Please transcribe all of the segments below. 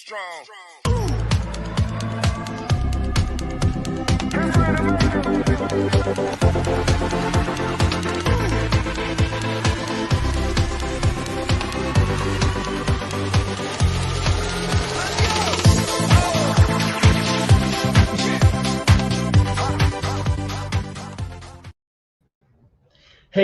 Hey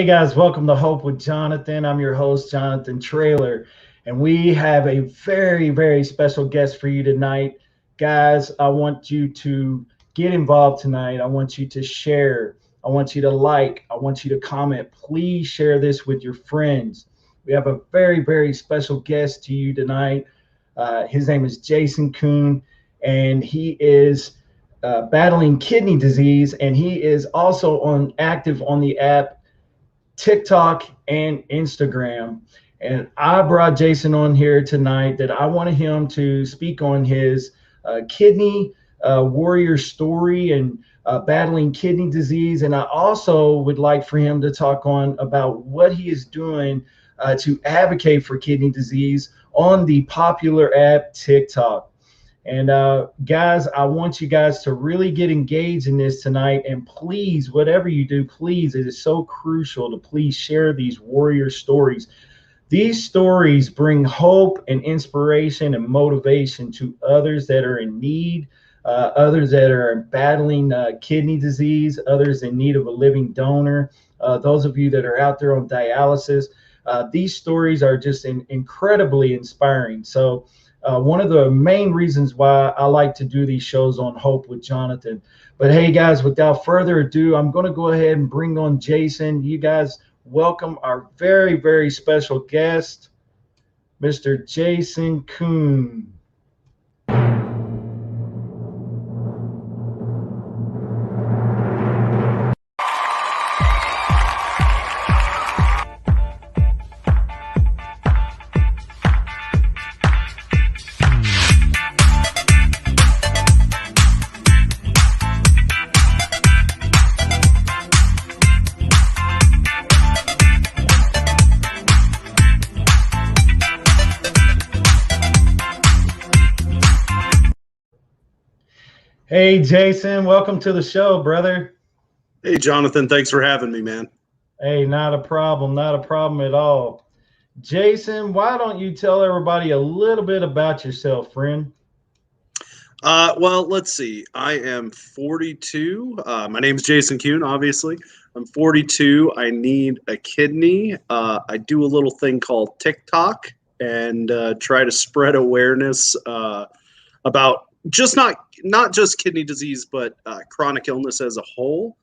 guys, welcome to Hope with Jonathan. I'm your host, Jonathan Traylor, and we have a very, very special guest for you tonight. Guys, I want you to get involved tonight. I want you to share. I want you to like. I want you to comment. Please share this with your friends. We have a very, very special guest to you tonight. His name is Jason Kuhn, and he is battling kidney disease, and he is also active on the app TikTok and Instagram. And I brought Jason on here tonight that I wanted him to speak on his kidney warrior story and battling kidney disease. And I also would like for him to talk on about what he is doing to advocate for kidney disease on the popular app TikTok. And guys, I want you guys to really get engaged in this tonight. And please, whatever you do, please, it is so crucial to please share these warrior stories. These stories bring hope and inspiration and motivation to others that are in need, others that are battling kidney disease, others in need of a living donor, those of you that are out there on dialysis. These stories are just incredibly inspiring. So one of the main reasons why I like to do these shows on Hope with Jonathan. But hey, guys, without further ado, I'm going to go ahead and bring on Jason. You guys welcome our very, very special guest, Mr. Jason Kuhn. Hey, Jason, welcome to the show, brother. Hey, Jonathan, thanks for having me, man. Hey, not a problem at all. Jason, why don't you tell everybody a little bit about yourself, friend? Well, let's see. I am 42. My name's Jason Kuhn, obviously. I'm 42. I need a kidney. I do a little thing called TikTok and try to spread awareness about just not just kidney disease, but chronic illness as a whole.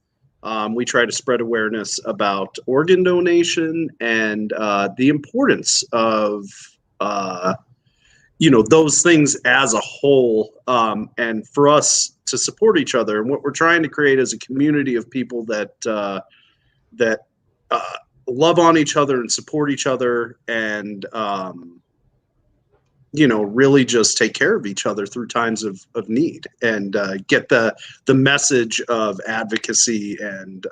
We try to spread awareness about organ donation and the importance of those things as a whole, and for us to support each other. And what we're trying to create is a community of people that love on each other and support each other, and really just take care of each other through times of need, and get the message of advocacy and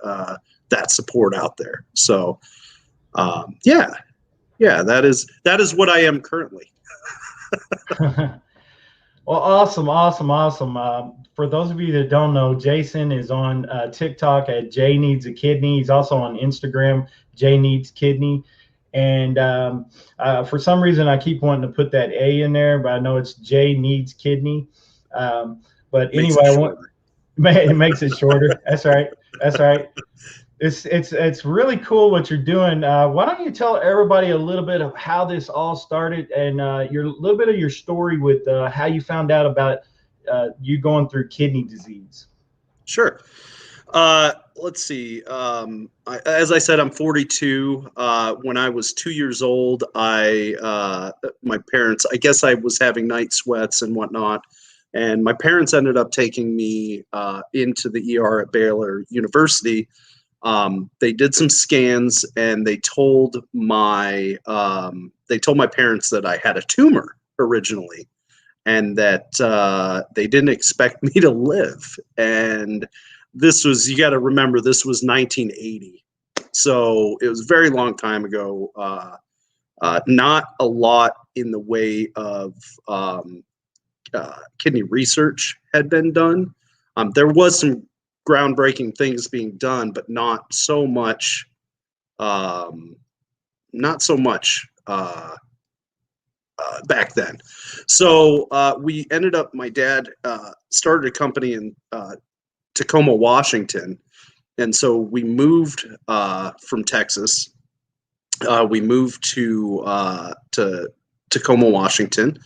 that support out there. So that is what I am currently. Well, awesome. For those of you that don't know, Jason is on TikTok at Jay Needs a Kidney. He's also on Instagram, Jay Needs Kidney. And for some reason, I keep wanting to put that A in there, but I know it's Jay Needs Kidney. But anyway, it makes it shorter. That's right. It's really cool what you're doing. Why don't you tell everybody a little bit of how this all started and a little bit of your story with how you found out about you going through kidney disease? Sure. Let's see. As I said, I'm 42. When I was 2 years old, my parents, I guess I was having night sweats and whatnot, and my parents ended up taking me into the ER at Baylor University. They did some scans, and they told my parents that I had a tumor originally, and that they didn't expect me to live. And this was, you got to remember, this was 1980. So it was a very long time ago. Not a lot in the way of kidney research had been done. There was some groundbreaking things being done, but not so much. Not so much back then. So we ended up. My dad started a company in Tacoma, Washington, and so we moved from Texas. We moved to Tacoma, Washington,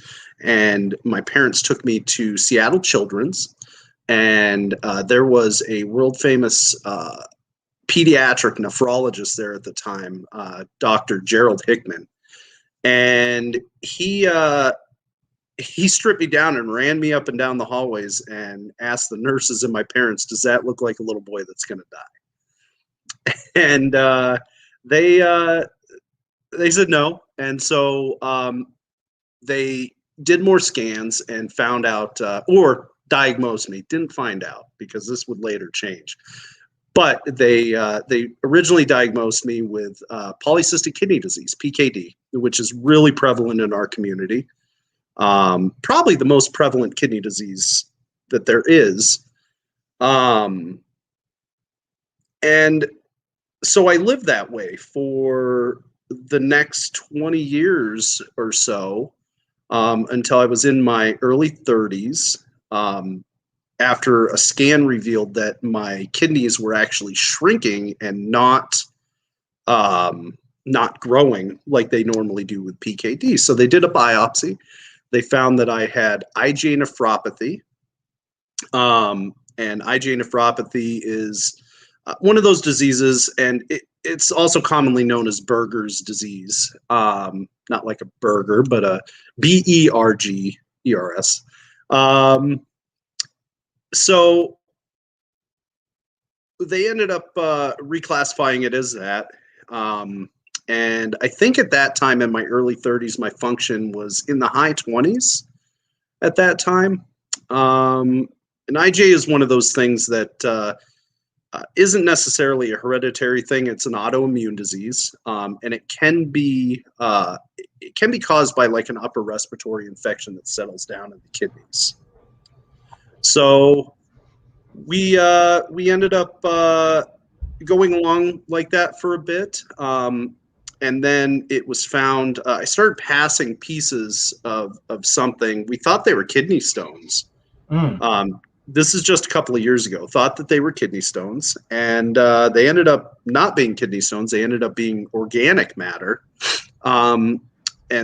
and my parents took me to Seattle Children's, and there was a world famous pediatric nephrologist there at the time, Dr. Gerald Hickman, and he stripped me down and ran me up and down the hallways and asked the nurses and my parents, "Does that look like a little boy that's going to die?" And they said no, and so they did more scans and found out, or diagnosed me. Didn't find out because this would later change. But they originally diagnosed me with polycystic kidney disease, (PKD), which is really prevalent in our community. Probably the most prevalent kidney disease that there is. And so I lived that way for the next 20 years or so, until I was in my early 30s. After a scan revealed that my kidneys were actually shrinking and not growing like they normally do with PKD. So they did a biopsy. They found that I had IgA nephropathy. And IgA nephropathy is one of those diseases, and it's also commonly known as Berger's disease. Not like a burger, but a Bergers. So they ended up reclassifying it as that. And I think at that time, in my early 30s, my function was in the high 20s at that time. And IgA is one of those things that isn't necessarily a hereditary thing. It's an autoimmune disease, and it can be caused by like an upper respiratory infection that settles down in the kidneys. So we ended up going along like that for a bit, and then it was found. I started passing pieces of something. We thought they were kidney stones. This is just a couple of years ago. Thought that they were kidney stones, and they ended up not being kidney stones. They ended up being organic matter. And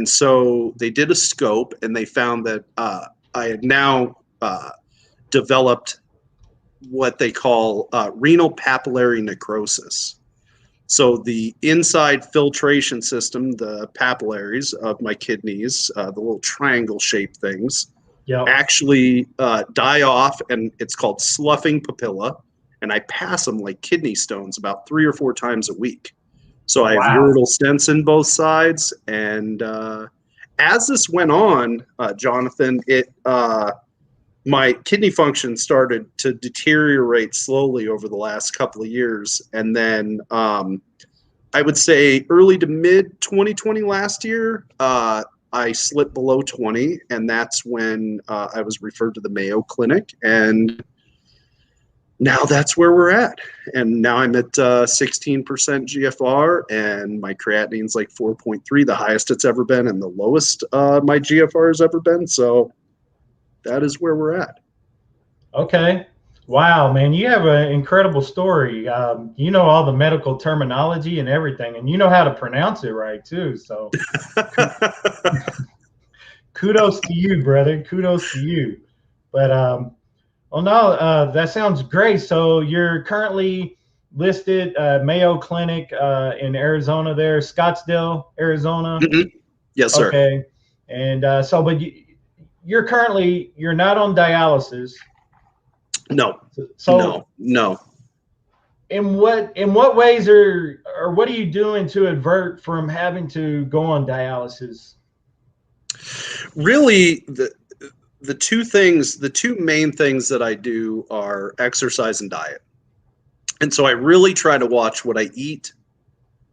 so they did a scope, and they found that I had now developed what they call renal papillary necrosis. So the inside filtration system, the papillaries of my kidneys, the little triangle-shaped things, actually die off, and it's called sloughing papilla, and I pass them like kidney stones about 3 or 4 times a week. So I have ureteral stents in both sides, and as this went on, Jonathan, my kidney function started to deteriorate slowly over the last couple of years, and then I would say early to mid 2020 last year, I slipped below 20, and that's when I was referred to the Mayo Clinic, and now that's where we're at. And now I'm at 16% GFR, and my creatinine's like 4.3, the highest it's ever been, and the lowest my GFR has ever been. So that is where we're at. Okay. Wow, man, you have an incredible story. You know all the medical terminology and everything, and you know how to pronounce it right too. So kudos to you, brother. Kudos to you. But well, no, that sounds great. So you're currently listed Mayo Clinic in Arizona, there, Scottsdale, Arizona. Mm-hmm. Yes, sir. Okay. And so, but you're not on dialysis. No. So no. In what ways or what are you doing to avert from having to go on dialysis? Really, the two main things that I do are exercise and diet. And so I really try to watch what I eat,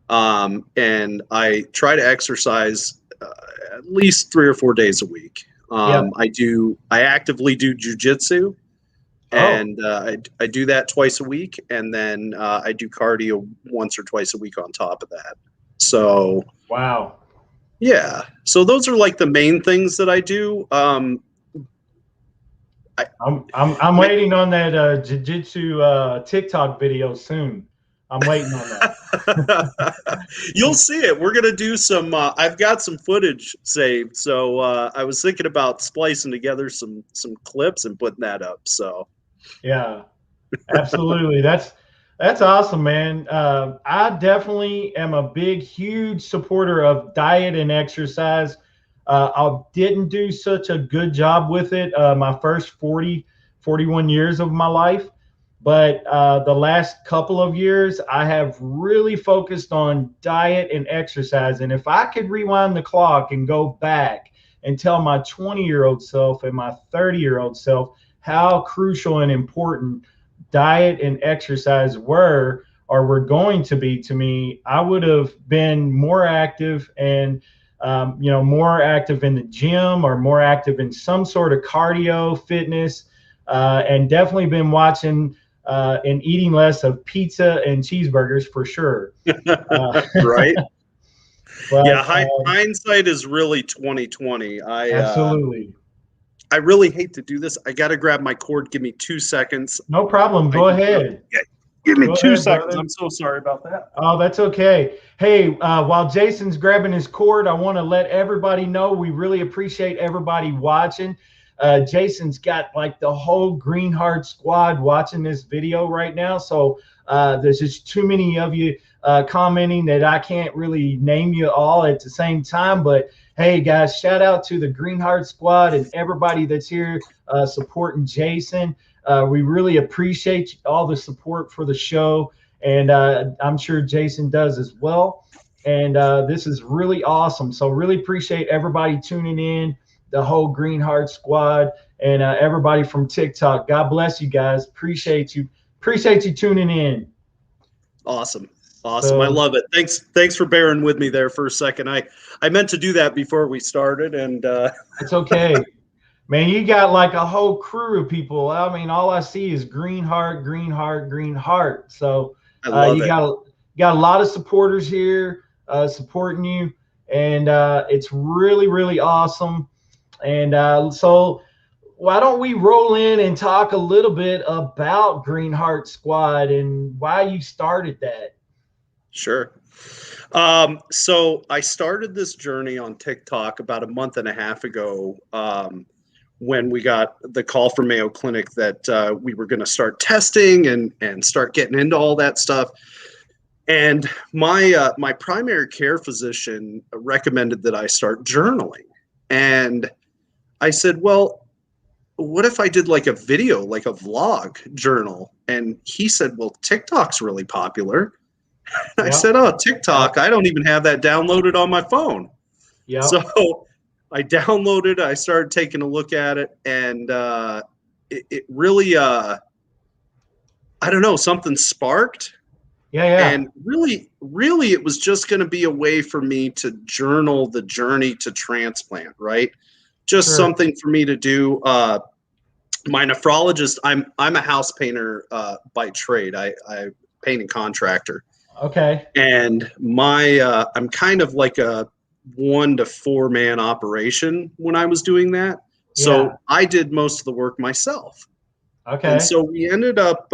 and I try to exercise at least 3 or 4 days a week. Yeah. I actively do jujitsu, Oh, and I do that twice a week, and then I do cardio once or twice a week on top of that. So wow. yeah, so those are like the main things that I do. I, I'm waiting on that jiu-jitsu TikTok video soon. I'm waiting on that. You'll see it. We're gonna do some. I've got some footage saved, so I was thinking about splicing together some clips and putting that up. So Yeah, absolutely. That's awesome, man. I definitely am a big, huge supporter of diet and exercise. I didn't do such a good job with it my first 41 years of my life. But the last couple of years, I have really focused on diet and exercise. And if I could rewind the clock and go back and tell my 20-year-old self and my 30-year-old self how crucial and important diet and exercise were or were going to be to me, I would have been more active and more active in the gym or more active in some sort of cardio fitness, and definitely been watching and eating less of pizza and cheeseburgers for sure. right, But yeah. Hindsight is really 2020. absolutely, I really hate to do this. I got to grab my cord. Give me 2 seconds. no problem. I Go just really, ahead. yeah, give me Go two ahead, seconds. brother. I'm so sorry about that. Oh, that's okay. Hey, while Jason's grabbing his cord, I want to let everybody know we really appreciate everybody watching. Jason's got like the whole Green Heart squad watching this video right now. So there's just too many of you commenting that I can't really name you all at the same time. But hey, guys, shout out to the Green Heart squad and everybody that's here supporting Jason. We really appreciate all the support for the show. And I'm sure Jason does as well. And this is really awesome. So really appreciate everybody tuning in, the whole Green Heart squad, and everybody from TikTok. God bless you guys. Appreciate you. Appreciate you tuning in. Awesome. Awesome. I So love it. Thanks for bearing with me there for a second. I meant to do that before we started, and it's okay. Man, you got like a whole crew of people. I mean, all I see is Green Heart, Green Heart, Green Heart. So I love you it. got a lot of supporters here supporting you, and it's really really awesome. And so why don't we roll in and talk a little bit about Green Heart Squad and why you started that? Sure. So I started this journey on TikTok about a month and a half ago, when we got the call from Mayo Clinic that we were going to start testing and start getting into all that stuff. And my primary care physician recommended that I start journaling. And I said, well, what if I did like a video, like a vlog journal? And he said, well, TikTok's really popular. I Yeah, said, oh, yeah, TikTok, I don't even have that downloaded on my phone. yeah, So I downloaded, I started taking a look at it, and it really, I don't know, something sparked. yeah, yeah. And really, it was just going to be a way for me to journal the journey to transplant, right? Just Sure. something for me to do. My nephrologist, I'm a house painter by trade. I paint and contractor. Okay. And I'm kind of like a 1 to 4 man operation when I was doing that. Yeah. So I did most of the work myself. And Okay. so we ended up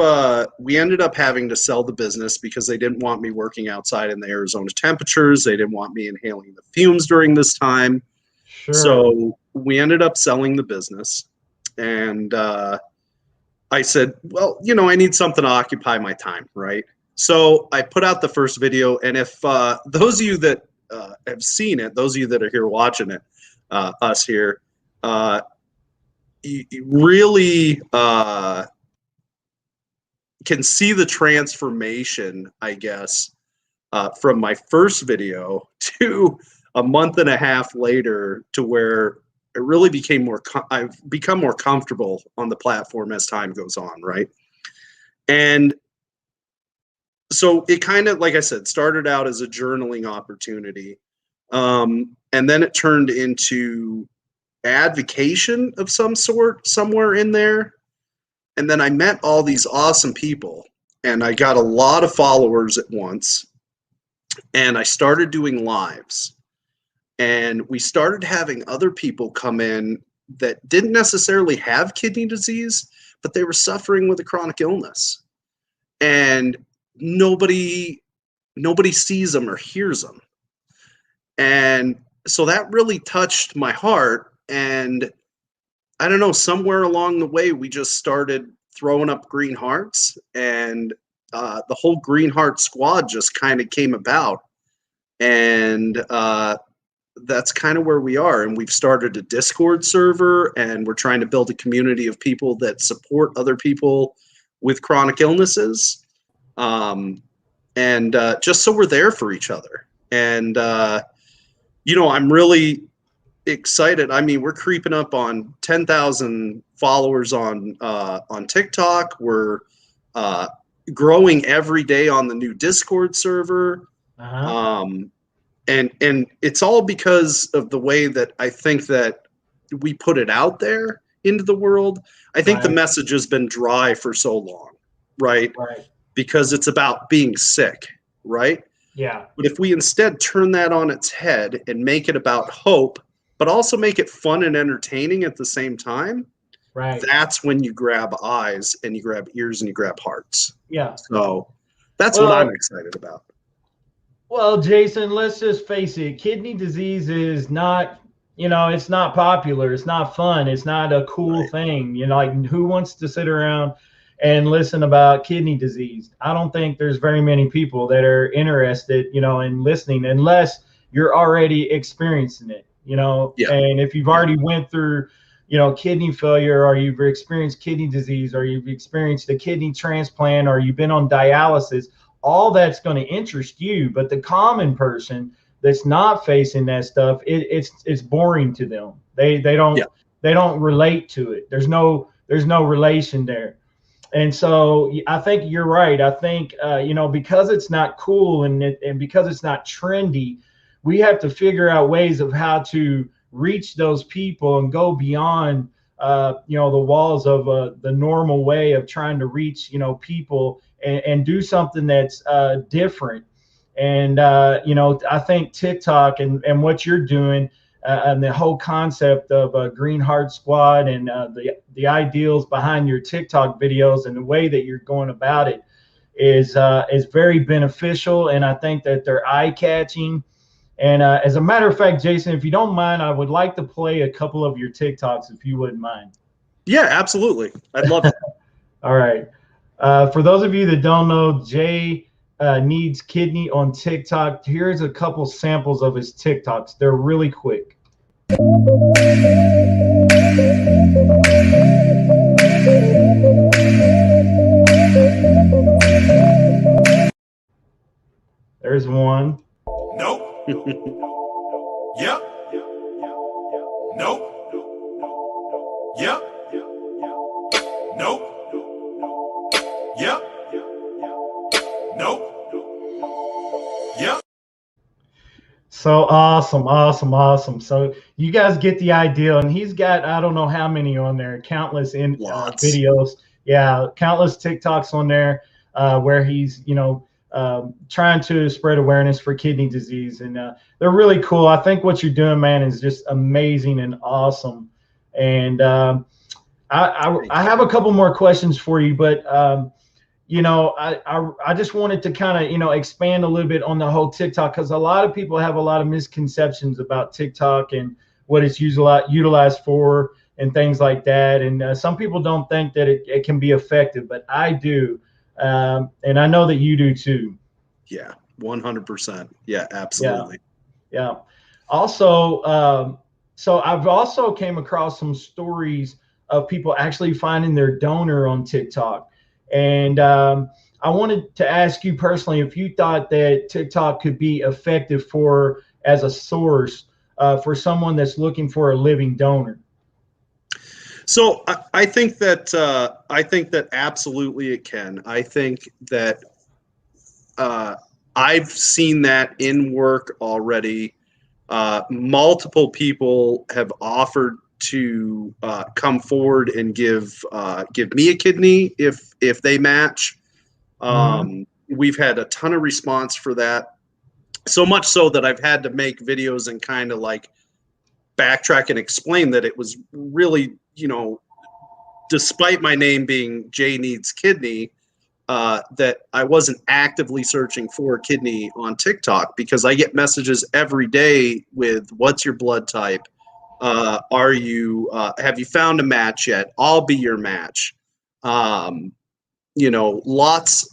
having to sell the business because they didn't want me working outside in the Arizona temperatures. They didn't want me inhaling the fumes during this time. Sure. So we ended up selling the business. And I said, well, I need something to occupy my time, right? So I put out the first video, and if those of you that have seen it, those of you that are here watching it, us here, you really can see the transformation, I guess, from my first video to a month and a half later, to where it really became I've become more comfortable on the platform as time goes on, right? And so it kind of, like I said, started out as a journaling opportunity. And then it turned into advocation of some sort somewhere in there. And then I met all these awesome people, and I got a lot of followers at once. And I started doing lives. And we started having other people come in that didn't necessarily have kidney disease, but they were suffering with a chronic illness. And nobody sees them or hears them. And so that really touched my heart. And I don't know, somewhere along the way, we just started throwing up Green Hearts, and the whole Green Heart squad just kind of came about. And that's kind of where we are. And we've started a Discord server, and we're trying to build a community of people that support other people with chronic illnesses. And just so we're there for each other. And, I'm really excited. I mean, we're creeping up on 10,000 followers on TikTok. We're growing every day on the new Discord server. Uh-huh. And it's all because of the way that I think that we put it out there into the world. I think the message has been dry for so long, right? Right. Because it's about being sick, right? Yeah. But if we instead turn that on its head and make it about hope, but also make it fun and entertaining at the same time, right, that's when you grab eyes and you grab ears and you grab hearts. Yeah. So that's what I'm excited about. Well, Jason, let's just face it. Kidney disease is not, it's not popular. It's not fun. It's not a cool thing. Like, who wants to sit around and listen about kidney disease? I don't think there's very many people that are interested, in listening, unless you're already experiencing it, And if you've already went through, kidney failure, or you've experienced kidney disease, or you've experienced a kidney transplant, or you've been on dialysis, all that's going to interest you. But the common person that's not facing that stuff, it's boring to them. They don't relate to it. There's no relation there. And so I think you're right. I think because it's not cool, and because it's not trendy, we have to figure out ways of how to reach those people and go beyond the walls of the normal way of trying to reach people, and do something that's different. And I think TikTok and what you're doing, and the whole concept of Green Heart Squad, and the ideals behind your TikTok videos, and the way that you're going about it is very beneficial. And I think that they're eye-catching. And as a matter of fact, Jason, if you don't mind, I would like to play a couple of your TikToks, if you wouldn't mind. Yeah, absolutely. I'd love it. All right. For those of you that don't know, Jay needs kidney on TikTok. Here's a couple samples of his TikToks. They're really quick. There's one. Nope. Yep. Nope. Yep. Nope. Yep. Nope. Yep. So awesome. So you guys get the idea. And he's got, I don't know how many on there, countless videos. Yeah, countless TikToks on there where he's, trying to spread awareness for kidney disease. And they're really cool. I think what you're doing, man, is just amazing and awesome. And I have a couple more questions for you, but I just wanted to kind of, expand a little bit on the whole TikTok, because a lot of people have a lot of misconceptions about TikTok and what it's utilized for and things like that. And some people don't think that it can be effective, but I do. And I know that you do too. Yeah, 100%. Yeah, absolutely. Yeah. Also, so I've also came across some stories of people actually finding their donor on TikTok. And I wanted to ask you personally if you thought that TikTok could be effective as a source for someone that's looking for a living donor. So I think that absolutely it can. I think that I've seen that in work already. Multiple people have offered to come forward and give me a kidney if they match. We've had a ton of response for that, so much so that I've had to make videos and kind of like backtrack and explain that it was really, despite my name being Jay Needs Kidney, that I wasn't actively searching for a kidney on TikTok, because I get messages every day with, what's your blood type? Have you found a match yet? I'll be your match. Lots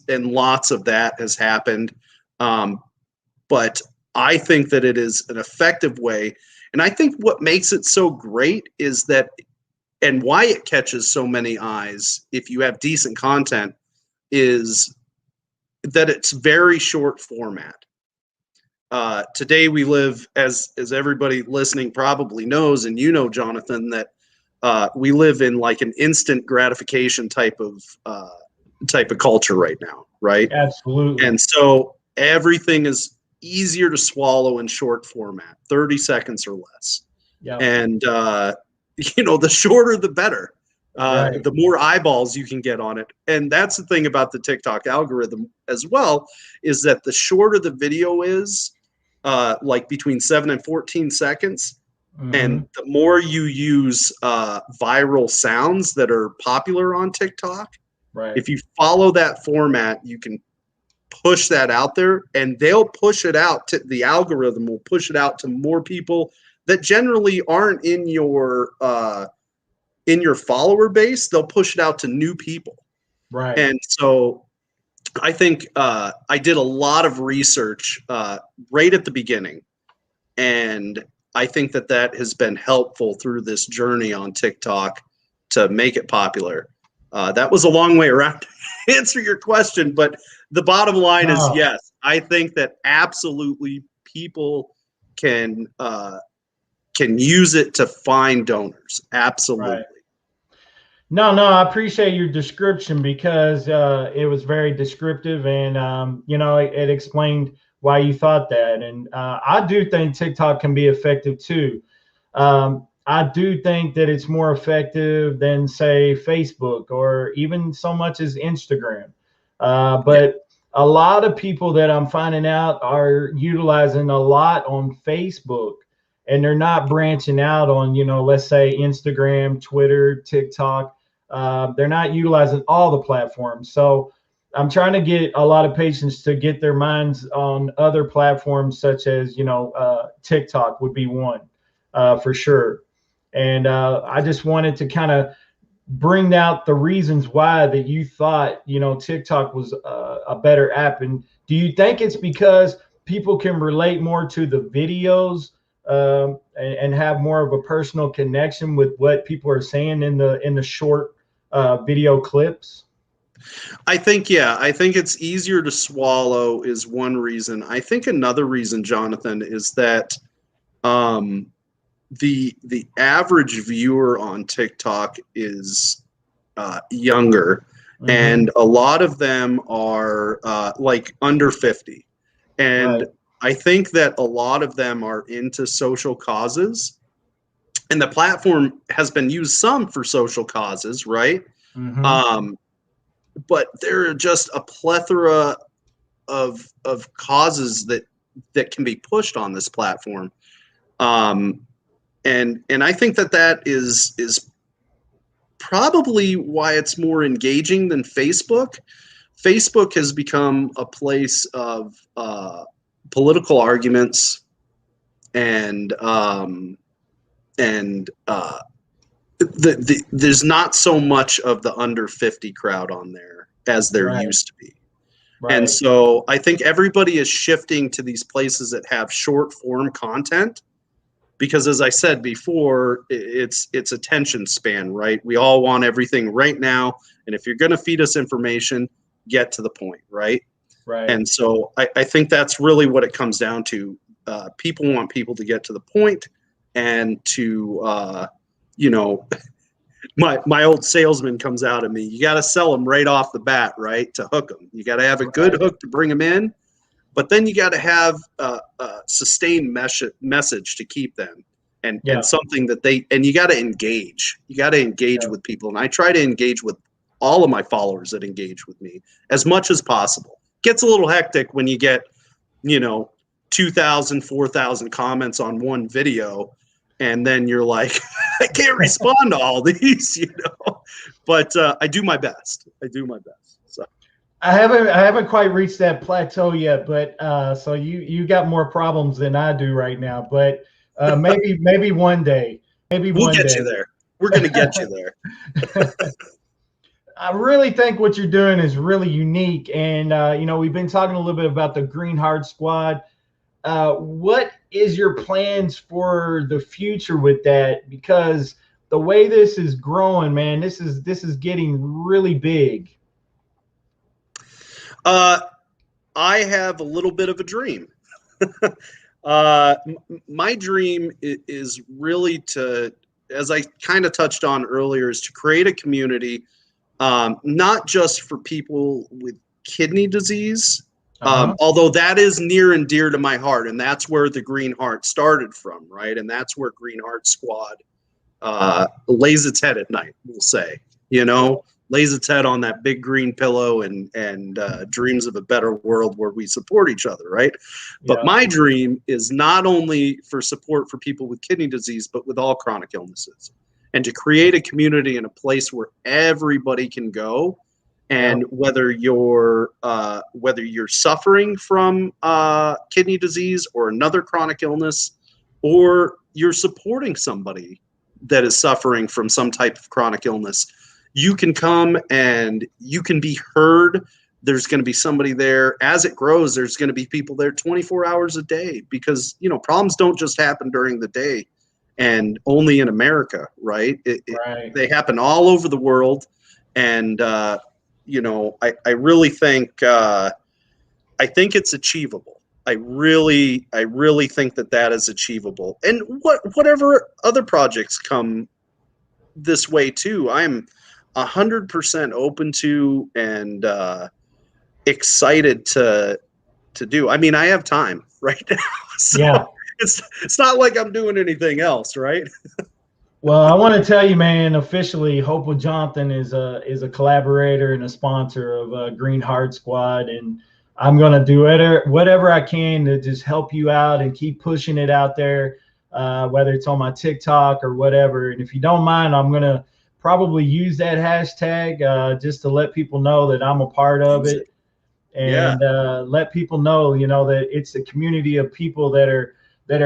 and lots of that has happened. But I think that it is an effective way. And I think what makes it so great is that, and why it catches so many eyes if you have decent content, is that it's very short format. Today we live, as everybody listening probably knows, and Jonathan, that we live in like an instant gratification type of culture right now, right? Absolutely. And so everything is easier to swallow in short format, 30 seconds or less. Yeah. And the shorter the better. Right. The more eyeballs you can get on it. And that's the thing about the TikTok algorithm as well, is that the shorter the video is, like between 7 and 14 seconds, and the more you use viral sounds that are popular on TikTok, right, if you follow that format, you can push that out there, and they'll push it out to, the algorithm will push it out to more people that generally aren't in your follower base. They'll push it out to new people. right. And so I think I did a lot of research right at the beginning, and I think that has been helpful through this journey on TikTok to make it popular. That was a long way around to answer your question, but the bottom line is yes. I think that absolutely people can use it to find donors. Absolutely. Right. No, I appreciate your description, because it was very descriptive, and it explained why you thought that. And I do think TikTok can be effective too. I do think that it's more effective than, say, Facebook or even so much as Instagram. But a lot of people that I'm finding out are utilizing a lot on Facebook, and they're not branching out on, let's say Instagram, Twitter, TikTok. They're not utilizing all the platforms. So I'm trying to get a lot of patients to get their minds on other platforms, such as, TikTok would be one for sure. And I just wanted to kind of bring out the reasons why that you thought, TikTok was a better app. And do you think it's because people can relate more to the videos and have more of a personal connection with what people are saying in the short video clips? I think it's easier to swallow is one reason. I think another reason, Jonathan, is that the average viewer on TikTok is younger, and a lot of them are like under 50, and Right. I think that a lot of them are into social causes, and the platform has been used some for social causes, right? But there are just a plethora of causes that can be pushed on this platform. And I think that is probably why it's more engaging than Facebook. Facebook has become a place of political arguments, and there's not so much of the under 50 crowd on there as there used to be. Right. And so I think everybody is shifting to these places that have short form content, because, as I said before, it's attention span, right? We all want everything right now. And if you're going to feed us information, get to the point, right? Right. And so I think that's really what it comes down to. People want people to get to the point, and to, my old salesman comes out at me. You got to sell them right off the bat, right? To hook them. You got to have a good hook to bring them in. But then you got to have a sustained message to keep them. and something that you got to engage. You got to engage with people. And I try to engage with all of my followers that engage with me as much as possible. Gets a little hectic when you get, 2,000, 4,000 comments on one video. And then you're like, I can't respond to all these, but I do my best. So I haven't quite reached that plateau yet, but so you got more problems than I do right now, but maybe one day, we'll get you there. We're going to get you there. I really think what you're doing is really unique. And, we've been talking a little bit about the Green Heart Squad. What is your plans for the future with that? Because the way this is growing, man, this is getting really big. I have a little bit of a dream. My dream is really to, as I kind of touched on earlier, is to create a community, not just for people with kidney disease, although that is near and dear to my heart, and that's where the Green Heart started from, right? And that's where Green Heart Squad lays its head at night, we'll say, lays its head on that big green pillow and dreams of a better world where we support each other, right? But my dream is not only for support for people with kidney disease, but with all chronic illnesses, and to create a community and a place where everybody can go. And whether you're suffering from kidney disease or another chronic illness, or you're supporting somebody that is suffering from some type of chronic illness, you can come and you can be heard. There's going to be somebody there. As it grows, there's going to be people there 24 hours a day, because problems don't just happen during the day and only in America, right? They happen all over the world. And I really think it's achievable. I really think that is achievable. And whatever other projects come this way too, I'm 100% open to and excited to do. I mean, I have time right now, so it's not like I'm doing anything else, right? Well, I want to tell you, man, officially, Hope with Jonathan is a collaborator and a sponsor of Green Heart Squad, and I'm going to do whatever I can to just help you out and keep pushing it out there, whether it's on my TikTok or whatever. And if you don't mind, I'm going to probably use that hashtag just to let people know that I'm a part of it, and let people know, that it's a community of people that are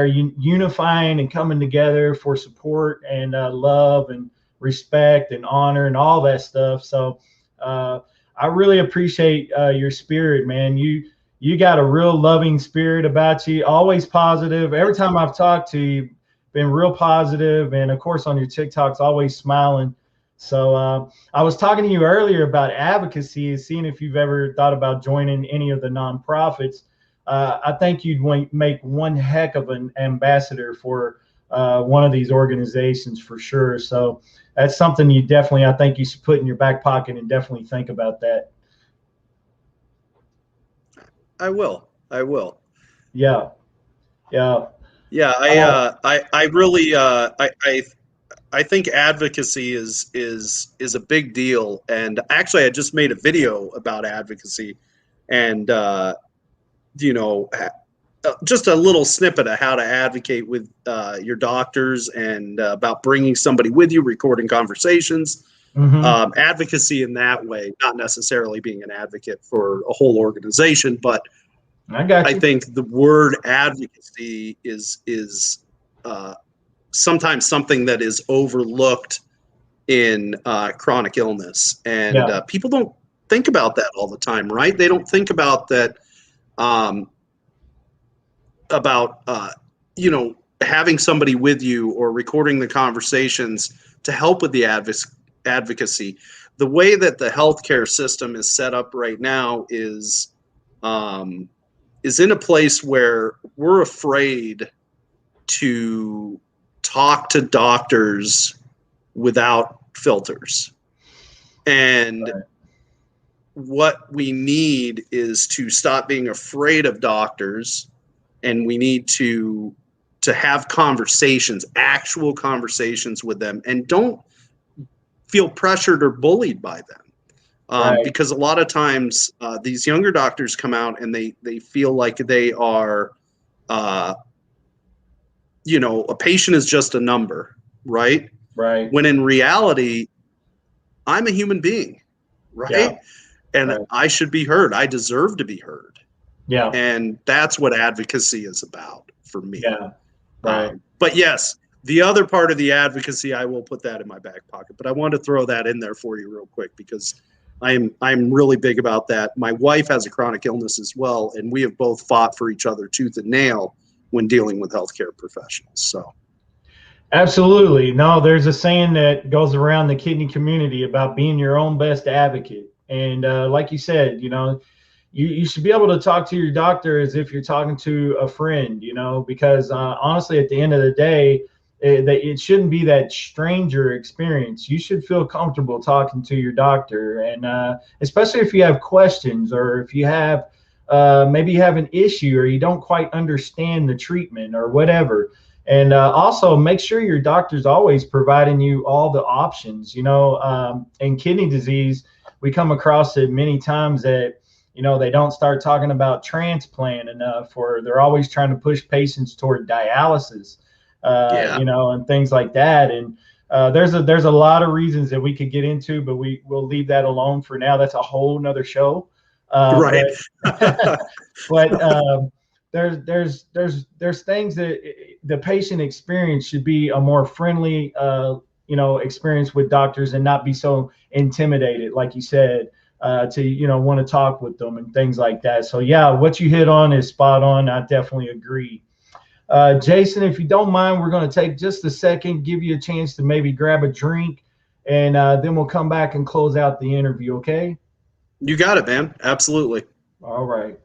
unifying and coming together for support and love and respect and honor and all that stuff. So I really appreciate your spirit, man. You got a real loving spirit about you, always positive. Every time I've talked to you, been real positive, and of course on your TikToks, always smiling. So I was talking to you earlier about advocacy and seeing if you've ever thought about joining any of the nonprofits. I think you'd make one heck of an ambassador for one of these organizations for sure. So that's something I think you should put in your back pocket and definitely think about that. I will. Yeah. I really I think advocacy is a big deal. And actually, I just made a video about advocacy, and just a little snippet of how to advocate with your doctors, and about bringing somebody with you, recording conversations, advocacy in that way, not necessarily being an advocate for a whole organization, but I think the word advocacy is sometimes something that is overlooked in chronic illness, and people don't think about that all the time, right? They don't think about that. Having somebody with you or recording the conversations to help with the advocacy. The way that the healthcare system is set up right now is in a place where we're afraid to talk to doctors without filters. And what we need is to stop being afraid of doctors, and we need to to have conversations, actual conversations with them, and don't feel pressured or bullied by them. Right. Because a lot of times these younger doctors come out and they feel like they are, you know, a patient is just a number, right? Right. When in reality, I'm a human being, right? Yeah. And Right. I should be heard. I deserve to be heard. Yeah. And that's what advocacy is about for me. Yeah. Right. But yes, the other part of the advocacy, I will put that in my back pocket. But I wanted to throw that in there for you real quick because I'm really big about that. My wife has a chronic illness as well, and we have both fought for each other tooth and nail when dealing with healthcare professionals. So Absolutely. No, there's a saying that goes around the kidney community about being your own best advocate. And like you said, you know, you should be able to talk to your doctor as if you're talking to a friend, you know, because honestly, at the end of the day, it shouldn't be that stranger experience. You should feel comfortable talking to your doctor, and especially if you have questions or if you have maybe you have an issue or you don't quite understand the treatment or whatever. And also make sure your doctor's always providing you all the options. You know, in kidney disease, we come across it many times that, you know, they don't start talking about transplant enough, or they're always trying to push patients toward dialysis, you know, and things like that. And there's a lot of reasons that we could get into, but we'll leave that alone for now. That's a whole nother show. right. But there's things that the patient experience should be a more friendly, you know, experience with doctors and not be so intimidated, like you said, to, you know, want to talk with them and things like that. So yeah, what you hit on is spot on. I definitely agree. Jason, if you don't mind, we're going to take just a second, give you a chance to maybe grab a drink, and then we'll come back and close out the interview. Okay? You got it, man. Absolutely. All right.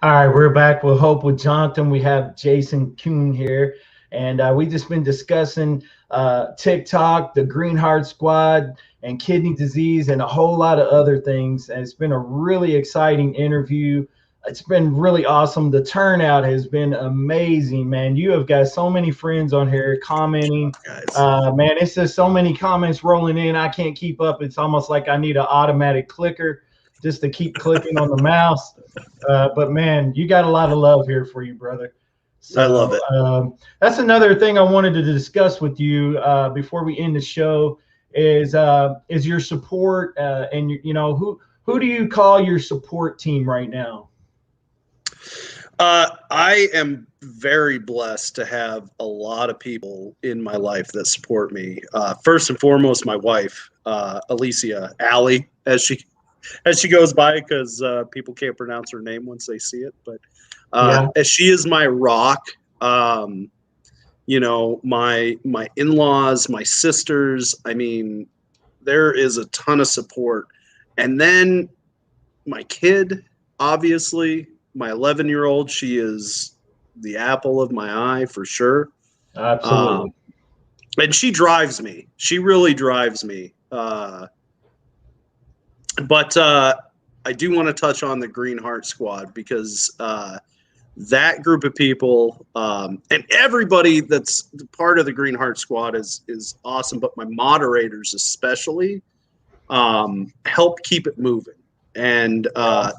All right, we're back with Hope with Jonathan. We have Jason Kuhn here, and we just been discussing TikTok, the Green Heart Squad, and kidney disease, and a whole lot of other things. And it's been a really exciting interview. It's been really awesome. The turnout has been amazing, man. You have got so many friends on here commenting. Man, it's just so many comments rolling in. I can't keep up. It's almost like I need an automatic clicker just to keep clicking on the mouse. But man, you got a lot of love here for you, brother. So, I love it. That's another thing I wanted to discuss with you before we end the show is your support, and you know, who do you call your support team right now? I am very blessed to have a lot of people in my life that support me. First and foremost, my wife, Alicia, Allie, as she goes by, because people can't pronounce her name once they see it. But as she is my rock. You know, my in-laws, my sisters. I mean, there is a ton of support. And then my kid, obviously, my 11-year-old, she is the apple of my eye for sure. Absolutely. And she drives me. She really drives me. But I do want to touch on the Green Heart Squad, because that group of people and everybody that's part of the Green Heart Squad is awesome. But my moderators especially help keep it moving. and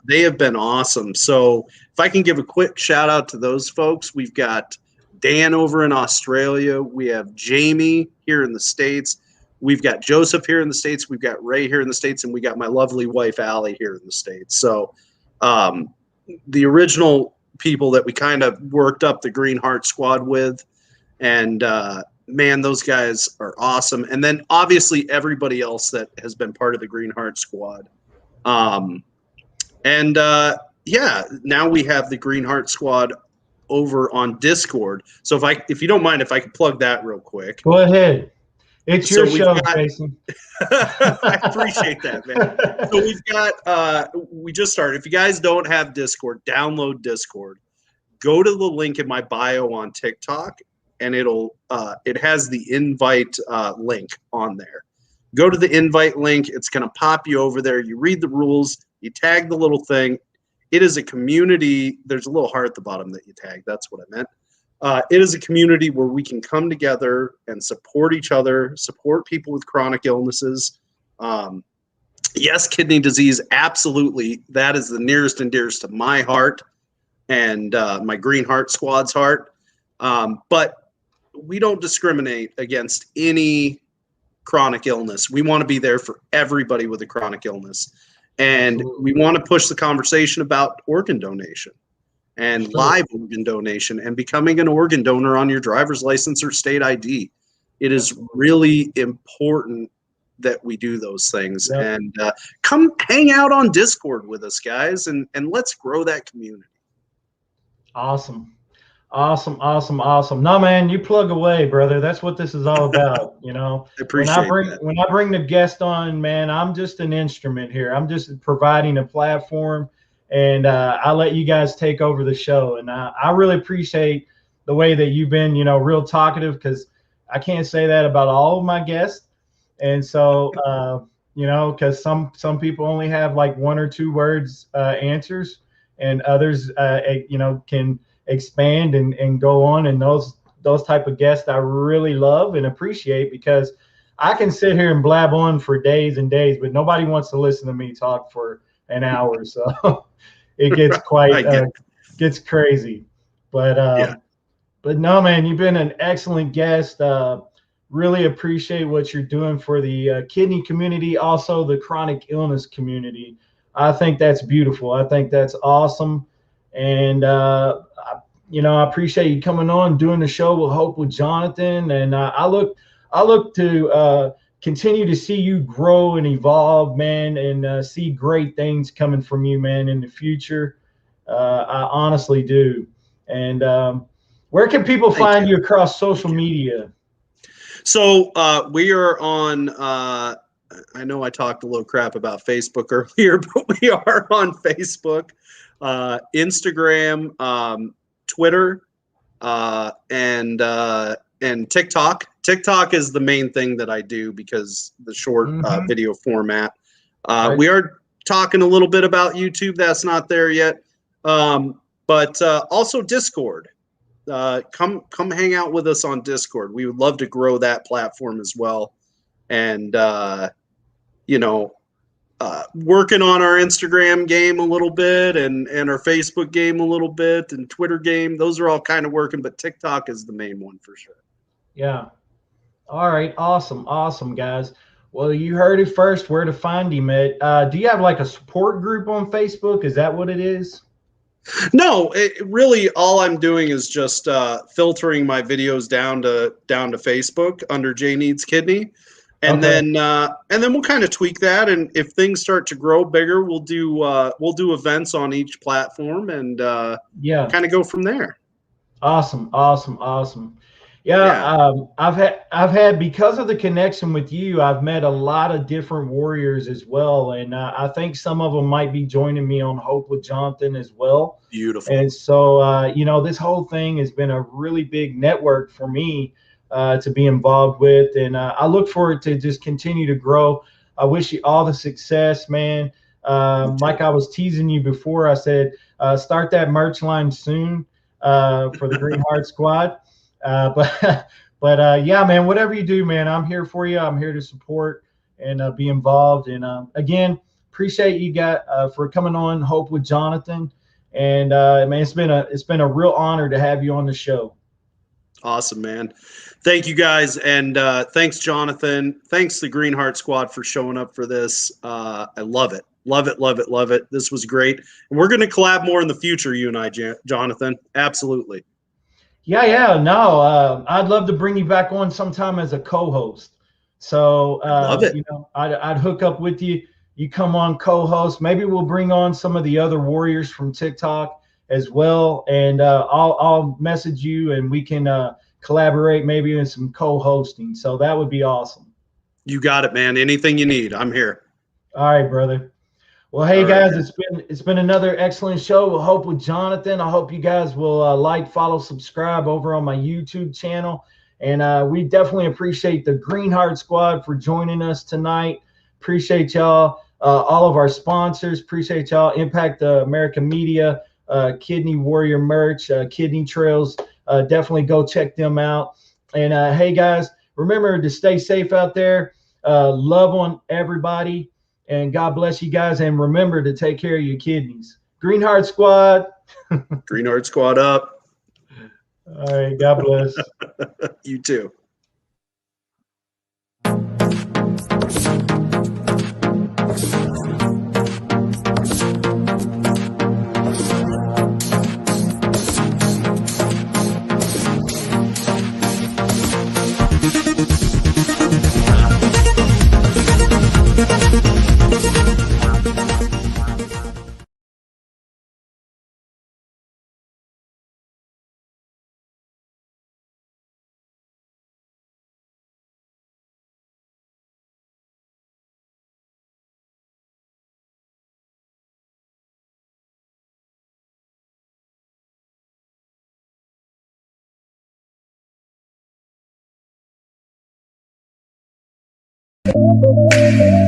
they have been awesome. So if I can give a quick shout out to those folks, we've got Dan over in Australia. We have Jamie here in the States. We've got Joseph here in the States. We've got Ray here in the States, and we got my lovely wife, Allie, here in the States. So the original people that we kind of worked up the Green Heart Squad with, and man, those guys are awesome. And then obviously everybody else that has been part of the Green Heart Squad. Yeah, now we have the Green Heart Squad over on Discord. So if you don't mind, if I could plug that real quick. Go ahead. It's your show, Jason. I appreciate that, man. So we've got, we just started. If you guys don't have Discord, download Discord. Go to the link in my bio on TikTok, and it has the invite link on there. Go to the invite link. It's going to pop you over there. You read the rules. You tag the little thing. It is a community. There's a little heart at the bottom that you tag. That's what I meant. It is a community where we can come together and support each other, support people with chronic illnesses. Yes, kidney disease, absolutely. That is the nearest and dearest to my heart and my Green Heart Squad's heart. But we don't discriminate against any chronic illness. We want to be there for everybody with a chronic illness. And we want to push the conversation about organ donation and live organ donation and becoming an organ donor on your driver's license or state ID. It is really important that we do those things. Yep. And come hang out on Discord with us, guys, and let's grow that community. Awesome. No, man, you plug away, brother. That's what this is all about. You know, I appreciate when I bring the guest on, man, I'm just an instrument here. I'm just providing a platform, and I let you guys take over the show. And I really appreciate the way that you've been, you know, real talkative, because I can't say that about all of my guests. And so, you know, because some people only have like 1 or 2 words answers, and others, you know, can expand and go on. And those type of guests I really love and appreciate, because I can sit here and blab on for days and days, but nobody wants to listen to me talk for an hour. So it gets quite gets crazy. But no, man, you've been an excellent guest. Really appreciate what you're doing for the kidney community, also the chronic illness community. I think that's beautiful. I think that's awesome. And you know, I appreciate you coming on, doing the show with Hope with Jonathan. And I look to continue to see you grow and evolve, man, and see great things coming from you, man, in the future. I honestly do. And where can people find you across social media? So we are on, I know I talked a little crap about Facebook earlier, but we are on Facebook, Instagram, Twitter, and TikTok. TikTok is the main thing that I do because the short video format. Right. We are talking a little bit about YouTube. That's not there yet. But also Discord. Come hang out with us on Discord. We would love to grow that platform as well. And, you know, working on our Instagram game a little bit and our Facebook game a little bit and Twitter game. Those are all kind of working, but TikTok is the main one for sure. Yeah. All right. Awesome, guys. Well, you heard it first, where to find him at. Do you have like a support group on Facebook? Is that what it is? No, really all I'm doing is just filtering my videos down to Facebook under J Needs Kidney. And then we'll kind of tweak that, and if things start to grow bigger, we'll do events on each platform, and kind of go from there. Awesome. Yeah. I've had because of the connection with you, I've met a lot of different warriors as well, and I think some of them might be joining me on Hope with Jonathan as well. Beautiful. And so you know, this whole thing has been a really big network for me to be involved with, and I look forward to just continue to grow. I wish you all the success, man. Like I was teasing you before, I said start that merch line soon for the Green Heart Squad. But yeah, man, whatever you do, man, I'm here for you. I'm here to support and be involved. And again, appreciate you guys for coming on Hope with Jonathan. And man, it's been a real honor to have you on the show. Awesome, man. Thank you guys. And thanks, Jonathan. Thanks the Green Heart Squad for showing up for this. I love it. Love it, love it, love it. This was great. And we're going to collab more in the future, you and I, Jonathan. Absolutely. Yeah. No, I'd love to bring you back on sometime as a co-host. So, love it. you know, I'd hook up with you. You come on co-host. Maybe we'll bring on some of the other warriors from TikTok as well. And I'll message you and we can collaborate maybe in some co-hosting. So that would be awesome. You got it, man. Anything you need, I'm here. All right, brother. Well, hey guys, it's been another excellent show. Hope with Jonathan. I hope you guys will like, follow, subscribe over on my YouTube channel, and we definitely appreciate the Green Heart Squad for joining us tonight. Appreciate y'all, all of our sponsors. Appreciate y'all, Impact American Media, Kidney Warrior merch, Kidney Trails. Definitely go check them out. And hey guys, remember to stay safe out there. Love on everybody. And God bless you guys. And remember to take care of your kidneys. Green Heart Squad. Green Heart Squad up. All right. God bless. You too. Thank you.